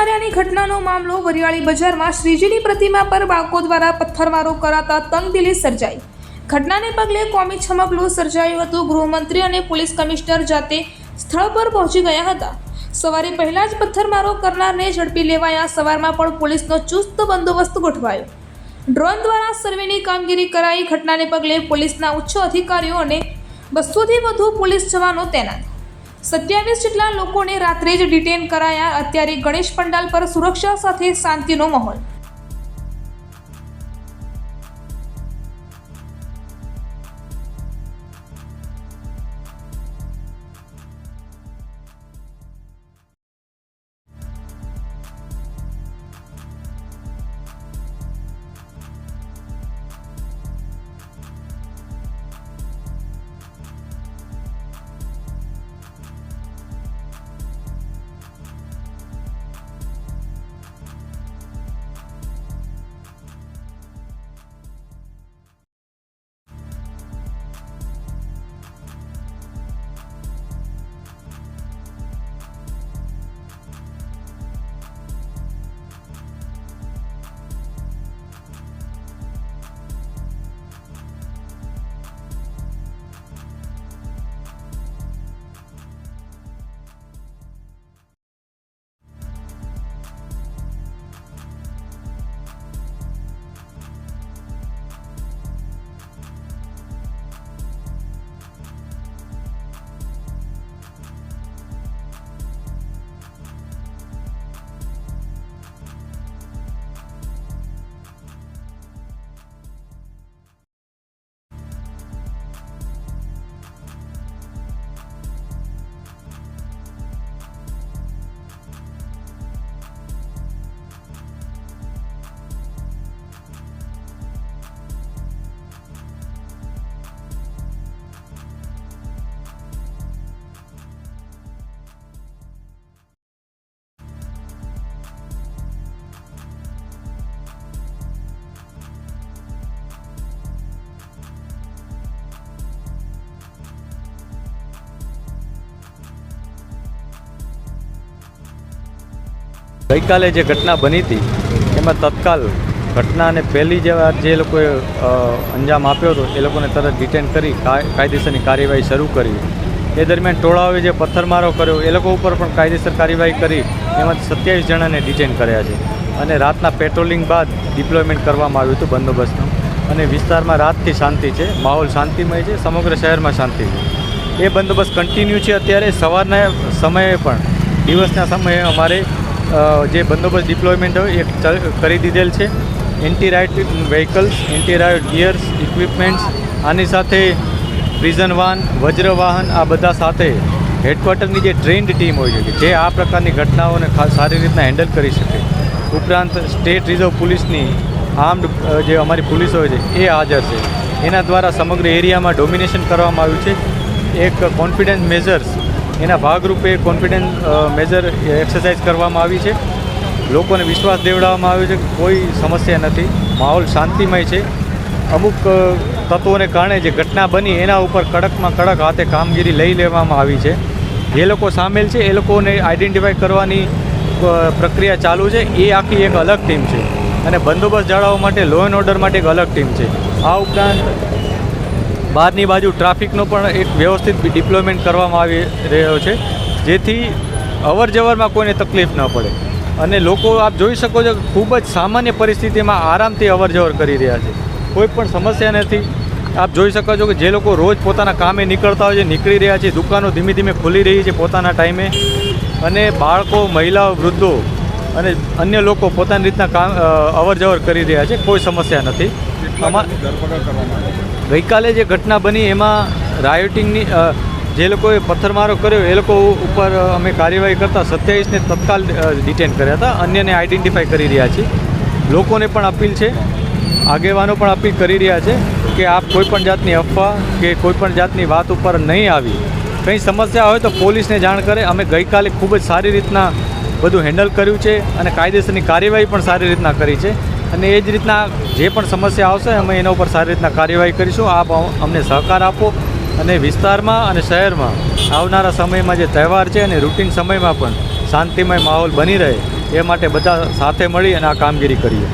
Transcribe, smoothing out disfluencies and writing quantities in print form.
માર્યાની ઘટનાનો મામલો વરિયાળી બજારમાં શ્રીજીની પ્રતિમા પર બાળકો દ્વારા પથ્થરમારો કરાતા તંગદિલી સર્જાઈ। ઘટનાને પગલે કોમી છમકલું સર્જાયું હતું। ગૃહમંત્રી અને પોલીસ કમિશનર જાતે સ્થળ પર પહોંચી ગયા હતા। સવારે પહેલા જ પથ્થરમારો કરનારને ઝડપી લેવાયા। સવારમાં પણ પોલીસનો ચુસ્ત બંદોબસ્ત ગોઠવાયો। ડ્રોન દ્વારા સર્વેની કામગીરી કરાઈ। ઘટનાને પગલે પોલીસના ઉચ્ચ અધિકારીઓ અને 200થી વધુ પોલીસ જવાનો તૈનાત। 27 જેટલા લોકોને રાત્રે જ ડિટેન કરાયા। અત્યારે ગણેશ પંડાલ પર સુરક્ષા સાથે શાંતિનો માહોલ। ગઈકાલે જે ઘટના બની હતી એમાં તત્કાલ ઘટનાને પહેલી જે લોકોએ અંજામ આપ્યો હતો એ લોકોને તરત ડિટેન કરી કાયદેસરની કાર્યવાહી શરૂ કરી। એ દરમિયાન ટોળાઓએ જે પથ્થરમારો કર્યો એ લોકો ઉપર પણ કાયદેસર કાર્યવાહી કરી એમાંથી 27 જણાને ડિટેન કર્યા છે। અને રાતના પેટ્રોલિંગ બાદ ડિપ્લોયમેન્ટ કરવામાં આવ્યું હતું બંદોબસ્તનું। અને વિસ્તારમાં રાતથી શાંતિ છે, માહોલ શાંતિમય છે, સમગ્ર શહેરમાં શાંતિ છે। એ બંદોબસ્ત કન્ટિન્યુ છે। અત્યારે સવારના સમયે પણ દિવસના સમયે અમારે જે બંદોબસ્ત ડિપ્લોયમેન્ટ હોય એ કરી દીધેલ છે। Anti riot vehicles, anti riot gears, equipments, આની સાથે પ્રિઝન વાન, વજ્ર વાહન, આ બધા સાથે હેડક્વાર્ટરની જે ટ્રેન્ડ ટીમ હોય છે જે આ પ્રકારની ઘટનાઓને સારી રીતના હેન્ડલ કરી શકે। ઉપરાંત સ્ટેટ રિઝર્વ પોલીસની આર્મ્ડ જે અમારી પોલીસ હોય છે એ હાજર છે। એના દ્વારા સમગ્ર એરિયામાં ડોમિનેશન કરવામાં આવ્યું છે। એક કોન્ફિડન્સ મેઝર્સ એના ભાગરૂપે કોન્ફિડન્સ મેજર એક્સરસાઇઝ કરવામાં આવી છે। લોકોને વિશ્વાસ દેવડાવવામાં આવ્યો છે કે કોઈ સમસ્યા નથી, માહોલ શાંતિમય છે। અમુક તત્વોને કારણે જે ઘટના બની એના ઉપર કડકમાં કડક હાથે કામગીરી લઈ લેવામાં આવી છે। જે લોકો સામેલ છે એ લોકોને આઈડેન્ટિફાઈ કરવાની પ્રક્રિયા ચાલુ છે। એ આખી એક અલગ ટીમ છે અને બંદોબસ્ત જાળવવા માટે, લો એન્ડ ઓર્ડર માટે એક અલગ ટીમ છે। આ ઉપરાંત બહારની બાજુ ટ્રાફિકનો પણ એક વ્યવસ્થિત ડિપ્લોયમેન્ટ કરવામાં આવી રહ્યો છે જેથી અવર જવરમાં કોઈને તકલીફ ન પડે। અને લોકો આપ જોઈ શકો છો કે ખૂબ જ સામાન્ય પરિસ્થિતિમાં આરામથી અવર જવર કરી રહ્યા છે, કોઈ પણ સમસ્યા નથી। આપ જોઈ શકો છો કે જે લોકો રોજ પોતાના કામે નીકળતા હોય છે નીકળી રહ્યા છે, દુકાનો ધીમે ધીમે ખુલી રહી છે પોતાના ટાઈમે, અને બાળકો, મહિલાઓ, વૃદ્ધો અને અન્ય લોકો પોતાની રીતના કામ અવર જવર કરી રહ્યા છે, કોઈ સમસ્યા નથી। ગઈકાલે જે ઘટના બની એમાં રાયોટિંગની જે લોકોએ પથ્થરમારો કર્યો એ લોકો ઉપર અમે કાર્યવાહી કરતાં 27ને તત્કાલ ડિટેન કર્યા હતા। અન્યને આઈડેન્ટિફાઈ કરી રહ્યા છીએ। લોકોને પણ અપીલ છે, આગેવાનો પણ અપીલ કરી રહ્યા છે કે આપ કોઈપણ જાતની અફવા કે કોઈપણ જાતની વાત ઉપર નહીં આવી। કંઈ સમસ્યા હોય તો પોલીસને જાણ કરે। અમે ગઈકાલે ખૂબ જ સારી રીતના બધું હેન્ડલ કર્યું છે અને કાયદેસરની કાર્યવાહી પણ સારી રીતના કરી છે। અને એ જ રીતના જે પણ સમસ્યા આવશે અમે એના ઉપર સારી રીતના કાર્યવાહી કરીશું। આપ અમને સહકાર આપો અને વિસ્તારમાં અને શહેરમાં આવનારા સમયમાં જે તહેવાર છે અને રૂટિન સમયમાં પણ શાંતિમય માહોલ બની રહે એ માટે બધા સાથે મળી અને આ કામગીરી કરીએ.